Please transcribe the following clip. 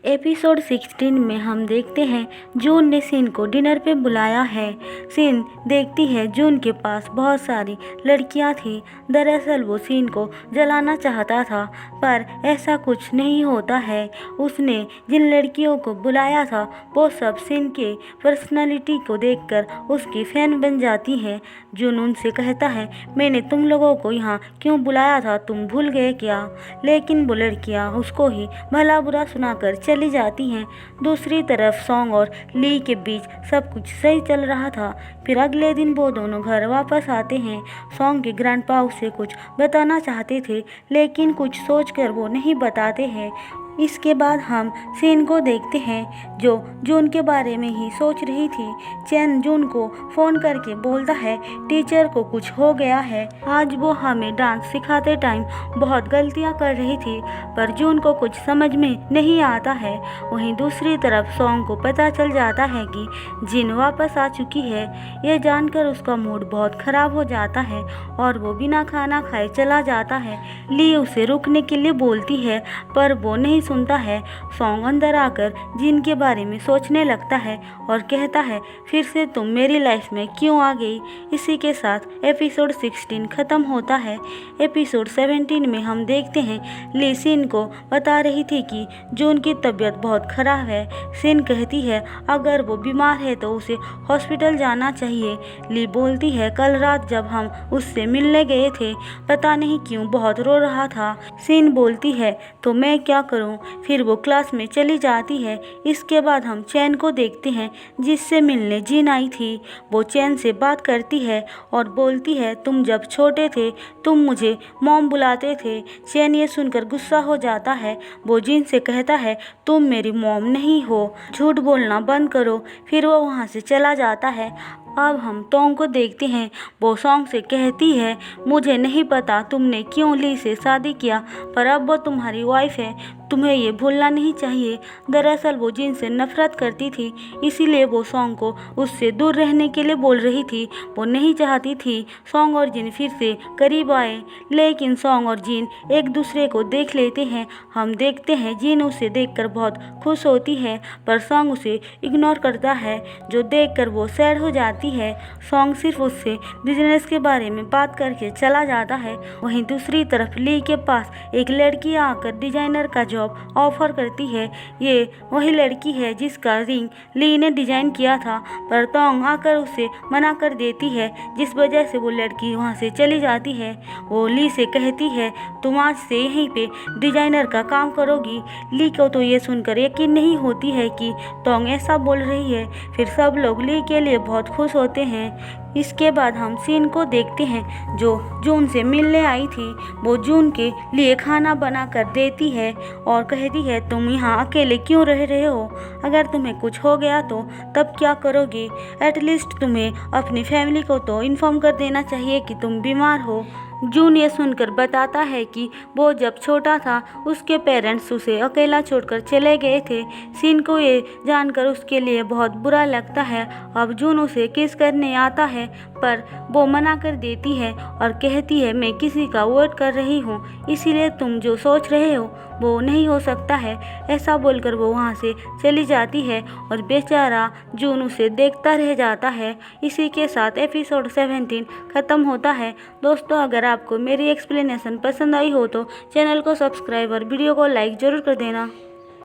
Episode 16 में हम देखते हैं जून ने सिन को डिनर पे बुलाया है। सिन देखती है जून के पास बहुत सारी लड़कियां थी। दरअसल वो सिन को जलाना चाहता था, पर ऐसा कुछ नहीं होता है। उसने जिन लड़कियों को बुलाया था वो सब सिन के पर्सनालिटी को देखकर उसकी फैन बन जाती हैं। जून उनसे कहता है, मैंने तुम लोगों को यहाँ क्यों बुलाया था, तुम भूल गए क्या? लेकिन वो लड़कियाँ उसको ही भला बुरा सुनाकर चली जाती हैं। दूसरी तरफ सॉन्ग और ली के बीच सब कुछ सही चल रहा था। फिर अगले दिन वो दोनों घर वापस आते हैं। सॉन्ग के ग्रैंडपा उसे कुछ बताना चाहते थे, लेकिन कुछ सोचकर वो नहीं बताते हैं। इसके बाद हम सिन को देखते हैं जो जून के बारे में ही सोच रही थी। चैन जून को फ़ोन करके बोलता है, टीचर को कुछ हो गया है। आज वो हमें डांस सिखाते टाइम बहुत गलतियां कर रही थी, पर जून को कुछ समझ में नहीं आता है। वहीं दूसरी तरफ सॉन्ग को पता चल जाता है कि जिन वापस आ चुकी है। ये जानकर उसका मूड बहुत ख़राब हो जाता है और वो बिना खाना खाए चला जाता है। ली उसे रुकने के लिए बोलती है, पर वो नहीं सुनता है। सॉन्ग अंदर आकर जिन के बारे में सोचने लगता है और कहता है, फिर से तुम मेरी लाइफ में क्यों आ गई? इसी के साथ एपिसोड 16 ख़त्म होता है। एपिसोड 17 में हम देखते हैं ली सिन को बता रही थी कि जून की तबीयत बहुत ख़राब है। सिन कहती है अगर वो बीमार है तो उसे हॉस्पिटल जाना चाहिए। ली बोलती है, कल रात जब हम उससे मिलने गए थे पता नहीं क्यों बहुत रो रहा था। सिन बोलती है, तो मैं क्या करूं? फिर वो क्लास में चली जाती है। इसके बाद हम चैन को देखते हैं जिससे मिलने जिन आई थी। वो चैन से बात करती है और बोलती है, तुम जब छोटे थे तुम मुझे मॉम बुलाते थे। चैन ये सुनकर गुस्सा हो जाता है। वो जिन से कहता है, तुम मेरी मॉम नहीं हो, झूठ बोलना बंद करो। फिर वो वहाँ से चला जाता है। अब हम तोंग को देखते हैं। वो सॉन्ग से कहती है, मुझे नहीं पता तुमने क्यों ली से शादी किया, पर अब वो तुम्हारी वाइफ है, तुम्हें ये भूलना नहीं चाहिए। दरअसल वो जिन से नफरत करती थी, इसीलिए वो सॉन्ग को उससे दूर रहने के लिए बोल रही थी। वो नहीं चाहती थी सॉन्ग और जिन फिर से करीब आए, लेकिन सॉन्ग और जिन एक दूसरे को देख लेते हैं। हम देखते हैं जिन उसे देखकर बहुत खुश होती है, पर सॉन्ग उसे इग्नोर करता है, जो देखकर वो सैड हो जाती है। सॉन्ग सिर्फ उससे बिजनेस के बारे में बात करके चला जाता है। वहीं दूसरी तरफ ली के पास एक लड़की आकर डिजाइनर का जॉब ऑफर करती है। ये वही लड़की है जिसका रिंग ली ने डिजाइन किया था, पर तोंग आकर उसे मना कर देती है, जिस वजह से वो लड़की वहाँ से चली जाती है। वो ली से कहती है, तुम आज से यहीं पे डिजाइनर का काम करोगी। ली को तो ये सुनकर यकीन नहीं होती है कि तोंग ऐसा बोल रही है। फिर सब लोग ली के लिए बहुत खुश होते हैं। इसके बाद हम सिन को देखते हैं जो जून से मिलने आई थी। वो जून के लिए खाना बना कर देती है और कहती है, तुम यहाँ अकेले क्यों रह रहे हो? अगर तुम्हें कुछ हो गया तो तब क्या करोगे? एटलीस्ट तुम्हें अपनी फैमिली को तो इन्फॉर्म कर देना चाहिए कि तुम बीमार हो। जून ये सुनकर बताता है कि वो जब छोटा था उसके पेरेंट्स उसे अकेला छोड़कर चले गए थे। सिन को ये जानकर उसके लिए बहुत बुरा लगता है। अब जून उसे किस करने आता है, पर वो मना कर देती है और कहती है, मैं किसी का वेट कर रही हूँ, इसीलिए तुम जो सोच रहे हो वो नहीं हो सकता है। ऐसा बोलकर वो वहाँ से चली जाती है और बेचारा जून उसे देखता रह जाता है। इसी के साथ एपिसोड 17 ख़त्म होता है। दोस्तों, अगर आपको मेरी एक्सप्लेनेशन पसंद आई हो तो चैनल को सब्सक्राइब और वीडियो को लाइक ज़रूर कर देना।